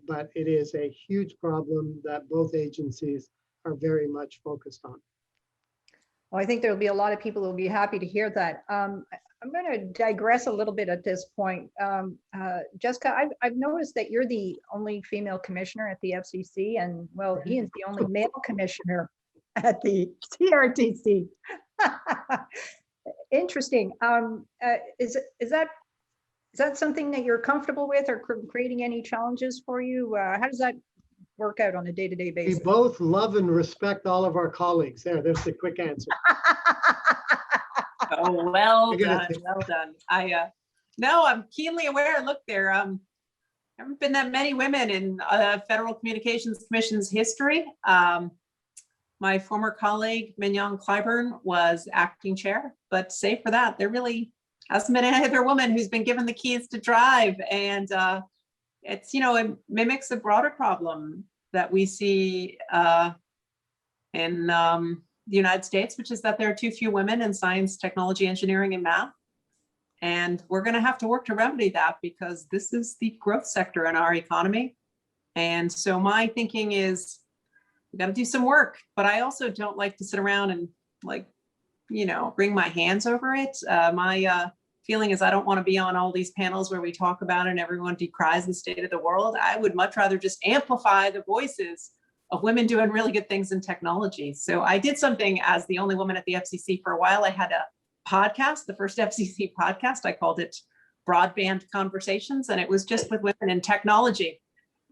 But it is a huge problem that both agencies are very much focused on. Well, I think there'll be a lot of people who will be happy to hear that. I'm going to digress a little bit at this point. Jessica, I've noticed that you're the only female commissioner at the FCC, and well, Ian's the only male commissioner at the CRTC. Interesting. Is that something that you're comfortable with, or creating any challenges for you? How does that work out on a day-to-day We basis? both love and respect all of our colleagues. There's the quick answer. Oh, well I gotta done, say- well done. No, I'm keenly aware. Look, there haven't been that many women in Federal Communications Commission's history. My former colleague, Mignon Clyburn, was acting chair, but save for that, there really hasn't been any other woman who's been given the keys to drive. And it's, it mimics a broader problem that we see in the United States, which is that there are too few women in science, technology, engineering, and math. And we're going to have to work to remedy that, because this is the growth sector in our economy. And so my thinking is, we got to do some work, but I also don't like to sit around and wring my hands over it. My feeling is I don't want to be on all these panels where we talk about it and everyone decries the state of the world. I would much rather just amplify the voices of women doing really good things in technology. So I did something as the only woman at the FCC for a while. I had a podcast, the first FCC podcast. I called it Broadband Conversations, and it was just with women in technology.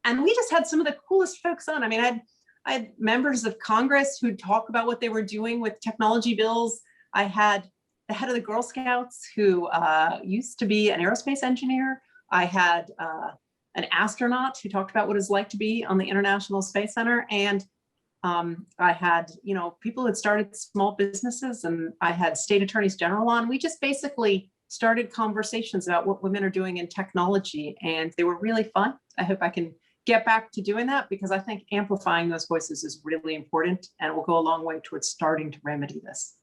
And we just had some of the coolest folks on. I mean, I had members of Congress who'd talk about what they were doing with technology bills. I had the head of the Girl Scouts who used to be an aerospace engineer. I had an astronaut who talked about what it's like to be on the International Space Center. And I had, people who had started small businesses, and I had state attorneys general on. We just basically started conversations about what women are doing in technology, and they were really fun. I hope I can get back to doing that, because I think amplifying those voices is really important, and it will go a long way towards starting to remedy this.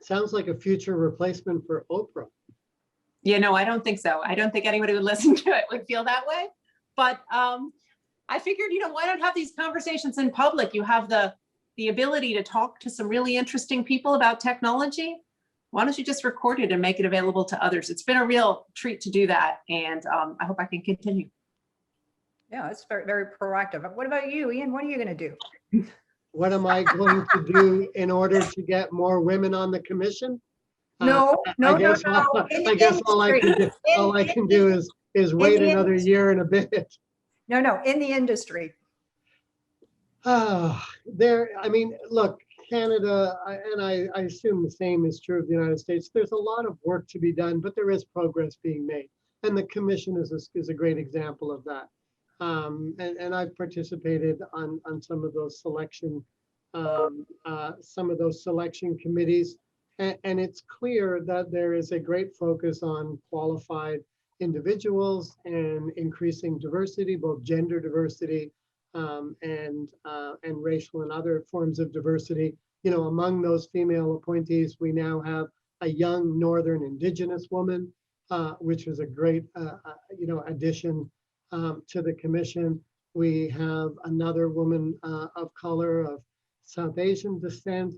Sounds like a future replacement for Oprah. I don't think so. I don't think anybody who would listen to it would feel that way. But I figured, why not have these conversations in public? You have the ability to talk to some really interesting people about technology. Why don't you just record it and make it available to others? It's been a real treat to do that, and I hope I can continue. Yeah, it's very, very proactive. What about you, Ian? What are you going to do? What am I going to do in order to get more women on the commission? No. I guess all I can do is wait another year and a bit. No, in the industry. Look, Canada, and I assume the same is true of the United States. There's a lot of work to be done, but there is progress being made. And the commission is a great example of that. And I've participated on some of those selection committees. And it's clear that there is a great focus on qualified individuals and increasing diversity, both gender diversity and racial and other forms of diversity. Among those female appointees, we now have a young Northern Indigenous woman, which was a great addition to the commission. We have another woman of color of South Asian descent.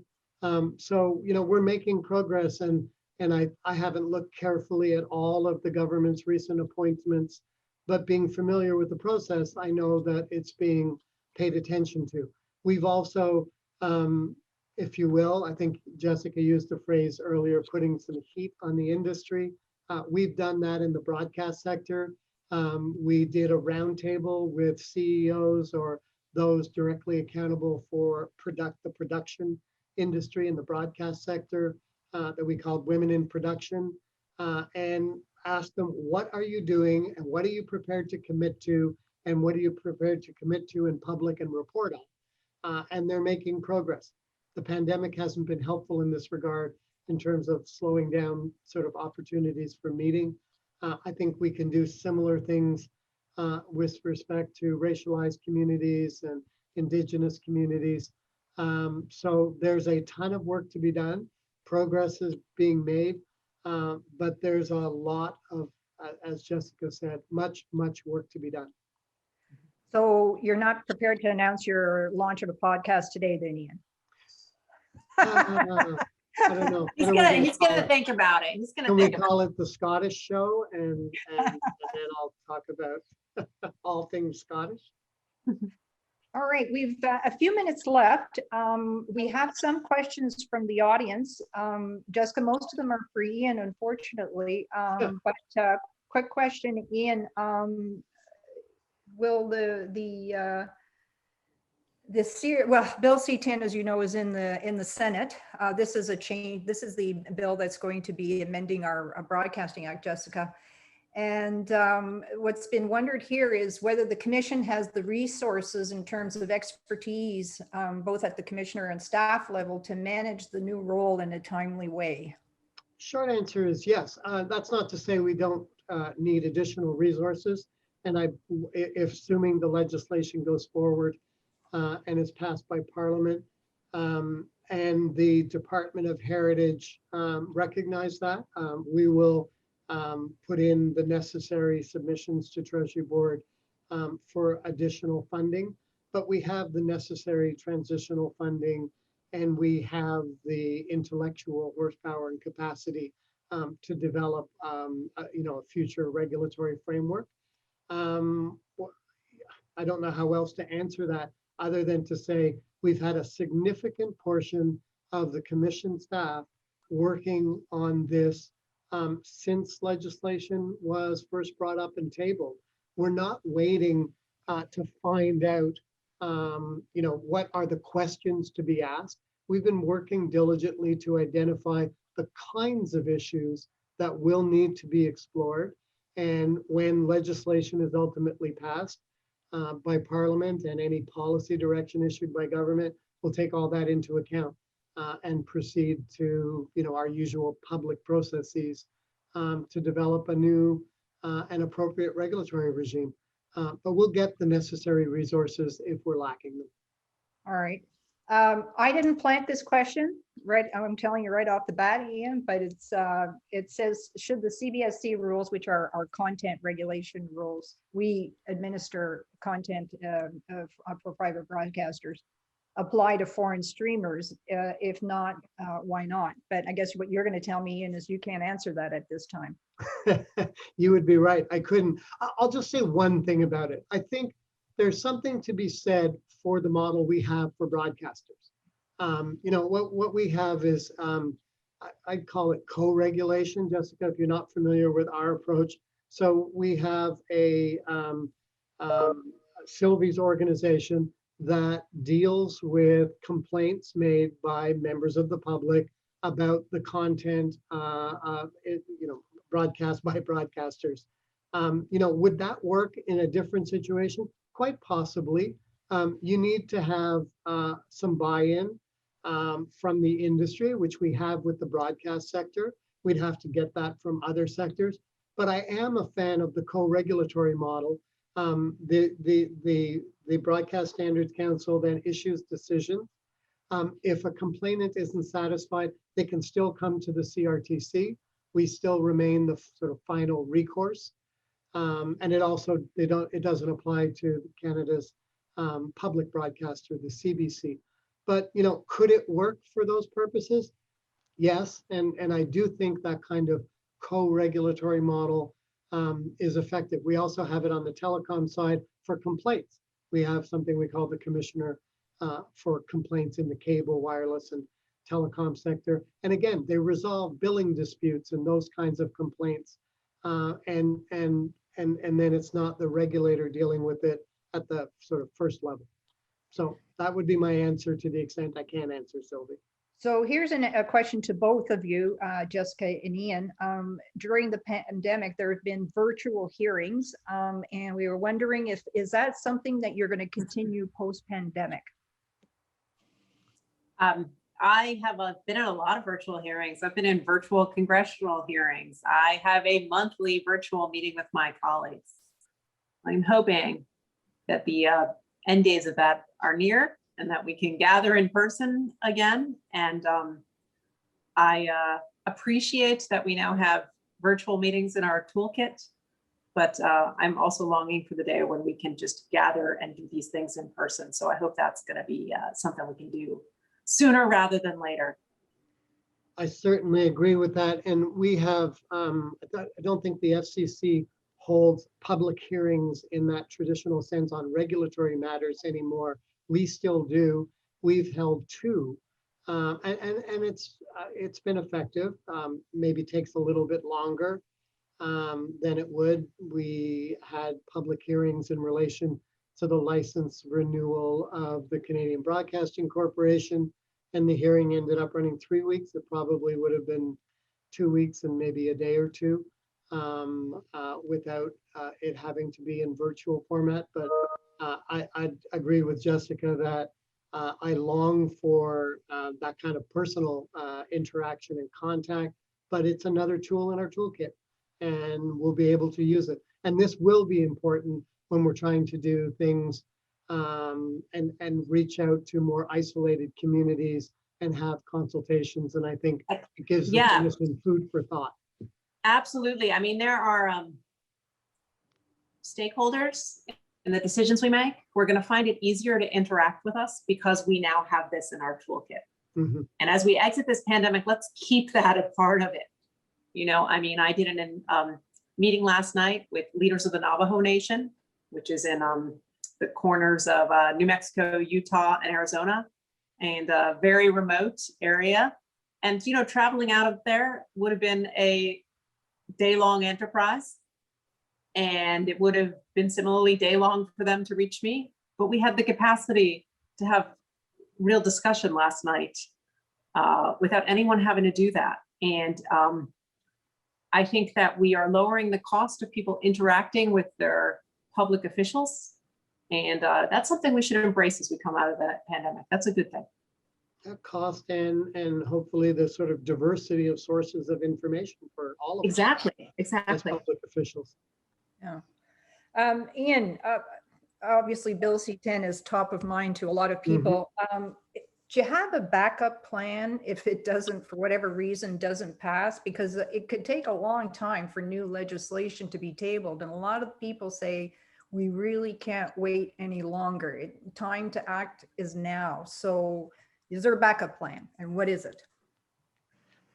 So we're making progress, and I haven't looked carefully at all of the government's recent appointments, but being familiar with the process, I know that it's being paid attention to. We've also, if you will, I think Jessica used the phrase earlier, putting some heat on the industry. We've done that in the broadcast sector. We did a roundtable with CEOs or those directly accountable for the production industry in the broadcast sector that we called Women in Production, and asked them, what are you doing and what are you prepared to commit to, and what are you prepared to commit to in public and report on? And they're making progress. The pandemic hasn't been helpful in this regard in terms of slowing down sort of opportunities for meeting. I think we can do similar things with respect to racialized communities and Indigenous communities. So there's a ton of work to be done. Progress is being made. But there's a lot of, as Jessica said, much work to be done. So you're not prepared to announce your launch of a podcast today, then, Ian? I don't know. He's What are we gonna call it? think about it. He's gonna Can we think about call it the Scottish show? And then I'll talk about all things Scottish. All right, we've a few minutes left. We have some questions from the audience. Jessica, most of them are for Ian, unfortunately. But quick question, Ian. Will well, Bill C-10, as you know, is in the Senate. This is a change. This is the bill that's going to be amending our Broadcasting Act, Jessica. And what's been wondered here is whether the commission has the resources in terms of expertise, both at the commissioner and staff level, to manage the new role in a timely way. Short answer is yes. That's not to say we don't need additional resources. And if assuming the legislation goes forward and is passed by Parliament, and the Department of Heritage recognize that, we will put in the necessary submissions to Treasury Board for additional funding. But we have the necessary transitional funding, and we have the intellectual horsepower and capacity to develop a future regulatory framework. I don't know how else to answer that other than to say we've had a significant portion of the commission staff working on this since legislation was first brought up and tabled. We're not waiting to find out, what are the questions to be asked. We've been working diligently to identify the kinds of issues that will need to be explored. And when legislation is ultimately passed by Parliament and any policy direction issued by government, we'll take all that into account and proceed to our usual public processes to develop a new and appropriate regulatory regime. But we'll get the necessary resources if we're lacking them. All right. I didn't plant this question, right? I'm telling you right off the bat, Ian, but it says, should the CBSC rules, which are our content regulation rules, we administer content for private broadcasters, apply to foreign streamers? If not, why not? But I guess what you're going to tell me, Ian, is you can't answer that at this time. You would be right. I couldn't. I'll just say one thing about it. I think there's something to be said for the model we have for broadcasters. What we have is, I'd call it co-regulation, Jessica, if you're not familiar with our approach. So we have a Sylvie's organization that deals with complaints made by members of the public about the content, broadcast by broadcasters. Would that work in a different situation? Quite possibly. You need to have some buy-in from the industry, which we have with the broadcast sector. We'd have to get that from other sectors. But I am a fan of the co-regulatory model. The Broadcast Standards Council then issues decisions. If a complainant isn't satisfied, they can still come to the CRTC. We still remain the sort of final recourse. And it doesn't apply to Canada's public broadcaster, the CBC. But could it work for those purposes? Yes, and I do think that kind of co-regulatory model is effective. We also have it on the telecom side for complaints. We have something we call the Commissioner for Complaints in the cable, wireless, and telecom sector. And again, they resolve billing disputes and those kinds of complaints. And then it's not the regulator dealing with it at the sort of first level. So that would be my answer to the extent I can answer, Sylvie. So here's a question to both of you, Jessica and Ian. During the pandemic, there have been virtual hearings, and we were wondering is that something that you're going to continue post-pandemic? I have been in a lot of virtual hearings. I've been in virtual congressional hearings. I have a monthly virtual meeting with my colleagues. I'm hoping that the end days of that are near and that we can gather in person again. And I appreciate that we now have virtual meetings in our toolkit, but I'm also longing for the day when we can just gather and do these things in person. So I hope that's going to be something we can do sooner rather than later. I certainly agree with that. And we have, I don't think the FCC holds public hearings in that traditional sense on regulatory matters anymore. We still do. We've held two. And it's been effective. Maybe takes a little bit longer than it would. We had public hearings in relation to the license renewal of the Canadian Broadcasting Corporation, and the hearing ended up running 3 weeks. It probably would have been 2 weeks and maybe a day or two without it having to be in virtual format. But I agree with Jessica that I long for that kind of personal interaction and contact, but it's another tool in our toolkit and we'll be able to use it. And this will be important when we're trying to do things and reach out to more isolated communities and have consultations. And I think it gives the commission food for thought. Absolutely. I mean, there are stakeholders in the decisions we make. We're going to find it easier to interact with us because we now have this in our toolkit. Mm-hmm. And as we exit this pandemic, let's keep that a part of it. You know, I mean, I did an meeting last night with leaders of the Navajo Nation, which is in the corners of New Mexico, Utah, and Arizona, and a very remote area. And, you know, traveling out of there would have been a day-long enterprise. And it would have been similarly day-long for them to reach me. But we had the capacity to have real discussion last night without anyone having to do that. And I think that we are lowering the cost of people interacting with their public officials. And that's something we should embrace as we come out of that pandemic. That's a good thing. That cost and hopefully the sort of diversity of sources of information for all of us as public officials. Yeah. Ian, obviously Bill C-10 is top of mind to a lot of people. Do you have a backup plan if it doesn't, for whatever reason, doesn't pass? Because it could take a long time for new legislation to be tabled. And a lot of people say, we really can't wait any longer. Time to act is now. So is there a backup plan? And what is it?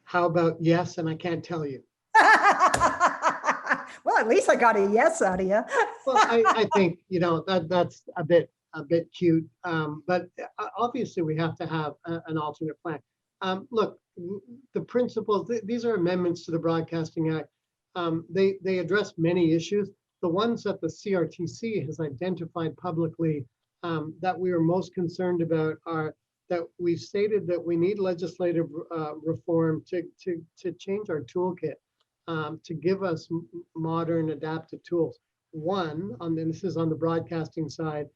How about yes, and I can't tell you. Well, at least I got a yes out of you. Well, I think, you know, that's a bit cute, but obviously we have to have an alternate plan. Look, the principles, these are amendments to the Broadcasting Act. They address many issues. The ones that the CRTC has identified publicly that we are most concerned about are that we've stated that we need legislative reform to change our toolkit, to give us modern adaptive tools. One, this is on the broadcasting side,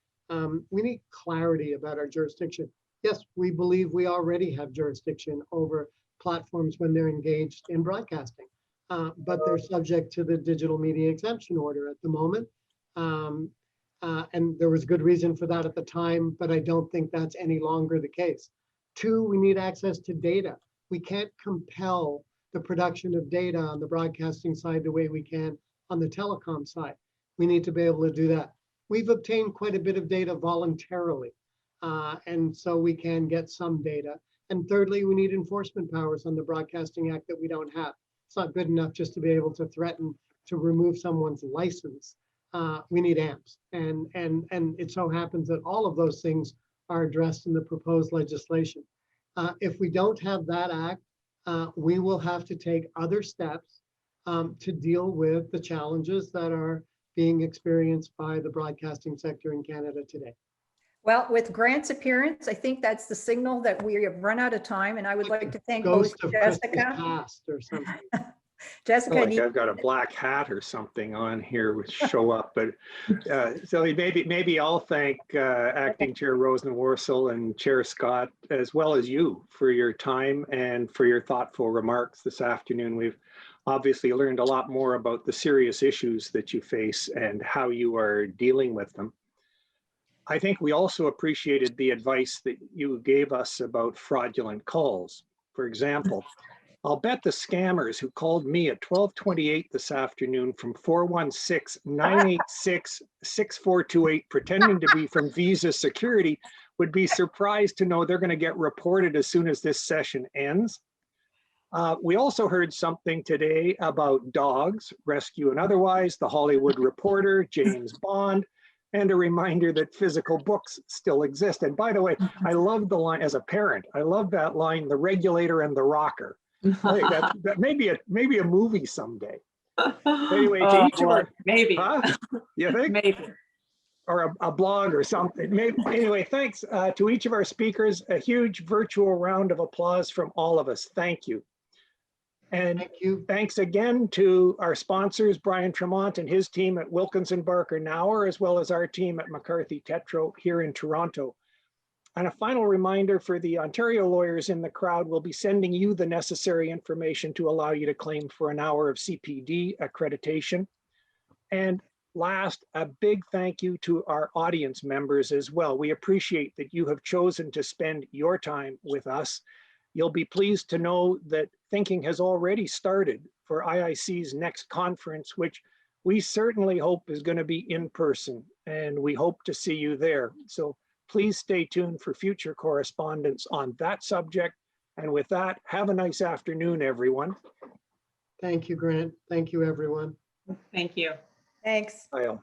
we need clarity about our jurisdiction. Yes, we believe we already have jurisdiction over platforms when they're engaged in broadcasting, but they're subject to the digital media exemption order at the moment. And there was good reason for that at the time, but I don't think that's any longer the case. Two, we need access to data. We can't compel the production of data on the broadcasting side the way we can on the telecom side. We need to be able to do that. We've obtained quite a bit of data voluntarily, and so we can get some data. And thirdly, we need enforcement powers on the Broadcasting Act that we don't have. It's not good enough just to be able to threaten to remove someone's license. We need amps, and it so happens that all of those things are addressed in the proposed legislation. If we don't have that act, we will have to take other steps to deal with the challenges that are being experienced by the broadcasting sector in Canada today. Well, with Grant's appearance, I think that's the signal that we have run out of time, and I would like to thank both Jessica. Past or something. Jessica, like I've got a black hat or something on here which show up, but so maybe I'll thank Acting Chair Rosenworcel and Chair Scott, as well as you, for your time and for your thoughtful remarks this afternoon. We've obviously learned a lot more about the serious issues that you face and how you are dealing with them. I think we also appreciated the advice that you gave us about fraudulent calls. For example, I'll bet the scammers who called me at 12:28 this afternoon from 416-986-6428 pretending to be from Visa Security would be surprised to know they're going to get reported as soon as this session ends. We also heard something today about dogs, rescue and otherwise, the Hollywood Reporter, James Bond, and a reminder that physical books still exist. And by the way, I love the line as a parent. I love that line, the regulator and the rocker. I think that may be a movie someday. Anyway, to Oh, each of our, maybe. huh? You think? Maybe. Or a blog or something. Maybe. Anyway, thanks to each of our speakers. A huge virtual round of applause from all of us. Thank you. And Thank you. thanks again to our sponsors, Brian Tremont and his team at Wilkinson Barker Nauer, as well as our team at McCarthy Tetro here in Toronto. And a final reminder for the Ontario lawyers in the crowd, we'll be sending you the necessary information to allow you to claim for an hour of CPD accreditation. And last, a big thank you to our audience members as well. We appreciate that you have chosen to spend your time with us. You'll be pleased to know that thinking has already started for IIC's next conference, which we certainly hope is going to be in person, and we hope to see you there. So please stay tuned for future correspondence on that subject. And with that, have a nice afternoon, everyone. Thank you, Grant. Thank you, everyone. Thank you. Thanks. Bye all.